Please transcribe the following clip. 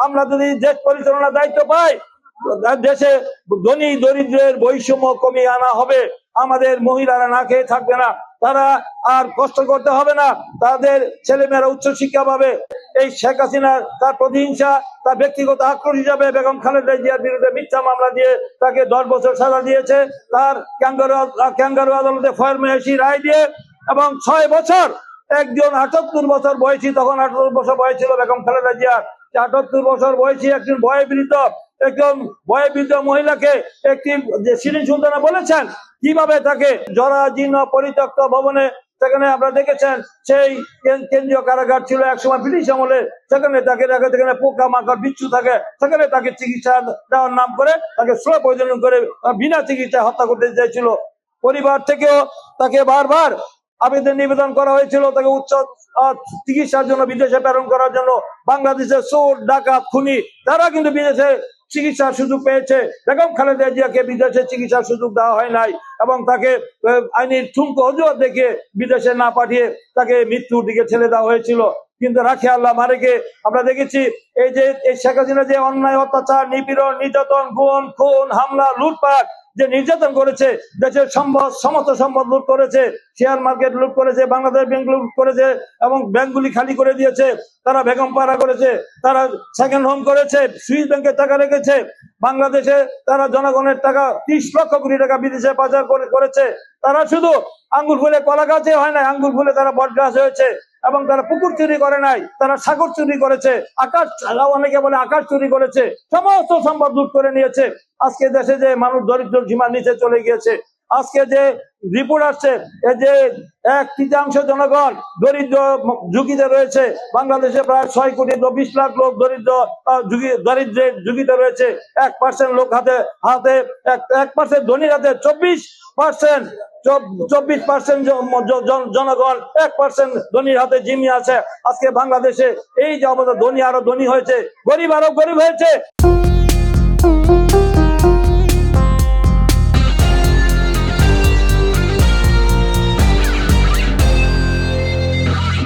আমরা যদি দেশ পরিচালনার দায়িত্ব পাই, দেশে ধনী দরিদ্রের বৈষম্য কমিয়ে আনা হবে। আমাদের মহিলারা না খেয়ে থাকবে না, তারা আর কষ্ট করতে হবে না, তাদের ছেলেমেয়েরা উচ্চ শিক্ষা পাবে। এই শেখ হাসিনা তার প্রতিহিংসা, তার ব্যক্তিগত আক্রোশ হিসাবে বেগম খালেদা জিয়ার বিরুদ্ধে মিথ্যা মামলা দিয়ে তাকে 10 বছর সাজা দিয়েছে, তার ক্যাঙ্গারু আদালতে ফরমেশি রায় দিয়ে, এবং 6 বছর একজন 78 বছর বয়সী, তখন 78 বছর বয়স ছিল বেগম খালেদা জিয়ার, 78 বছর বয়সী একজন বয়োবৃদ্ধ মহিলাকে একটি শিরিন সুলতানা বলেছেন কিভাবে তাকে জরাজীর্ণ পরিত্যক্ত ভবনে, সেখানে আপনারা দেখেছেন সেই কেন্দ্রীয় কারাগার ছিল একসময় ব্রিটিশ আমলে, সেখানে তাকে সেখানে পোকা মাকড় বিচ্ছু থাকে, সেখানে তাকে চিকিৎসা দেওয়ার নাম করে তাকে স্লো পয়জন করে বিনা চিকিৎসায় হত্যা করতে চাইছিল। পরিবার থেকেও তাকে বারবার নিবেদন করা হয়েছিল তাকে উচ্চ চিকিৎসার জন্য বিদেশে প্রেরণ করার জন্য। বাংলাদেশের চোর ডাকাত খুনি তারা কিন্তু বিদেশে চিকিৎসার সুযোগ পেয়েছে, বেগম খালেদা জিয়াকে বিদেশে চিকিৎসার সুযোগ দেওয়া হয় নাই, এবং তাকে আইনের ঠুনকো অজুহাত দেখিয়ে বিদেশে না পাঠিয়ে তাকে মৃত্যুর দিকে ঠেলে দেওয়া হয়েছিল। কিন্তু রাখে আল্লাহ মারেকে আমরা দেখেছি এই যে শেখ হাসিনা যে অন্যায় অত্যাচার, নিপীড়ন, নির্যাতন, গুম, খুন, হামলা, লুটপাট যে নির্যাতন করেছে, দেশের সমস্ত সম্পদ লুট করেছে, শেয়ার মার্কেট লুট করেছে, বাংলাদেশ ব্যাংক লুট করেছে, এবং ব্যাংকগুলি খালি করে দিয়েছে, তারা বেগম পাড়া করেছে, তারা সেকেন্ড হোম করেছে, সুইস ব্যাংকে টাকা রেখেছে, বাংলাদেশে তারা জনগণের টাকা 30 লক্ষ কোটি টাকা বিদেশে পাচার করেছে। তারা শুধু আঙ্গুর ফুলে কলা গাছে হয় না, আঙ্গুর ফুলে তারা বট গাছ হয়েছে, এবং তারা পুকুর চুরি করে নাই, তারা সাগর চুরি করেছে, আকাশ, অনেকে বলে আকাশ চুরি করেছে, সমস্ত সম্পদ লুট করে নিয়েছে। আজকে দেশে যে মানুষ দরিদ্র সীমার নিচে চলে গিয়েছে, আজকে যে রিপোর্ট আসছে যে 1/3 জনগণ দরিদ্র ঝুঁকিতে রয়েছে, বাংলাদেশে প্রায় 6 কোটি 20 লাখ লোক দরিদ্রের ঝুঁকিতে রয়েছে। 1% লোক হাতে 1% ধনীর হাতে 24% জনগণ, 1% ধনীর হাতে জিম্মি আছে। আজকে বাংলাদেশে এই যে অবস্থা, ধনী আরো ধনী হয়েছে, গরিব আরো গরিব হয়েছে।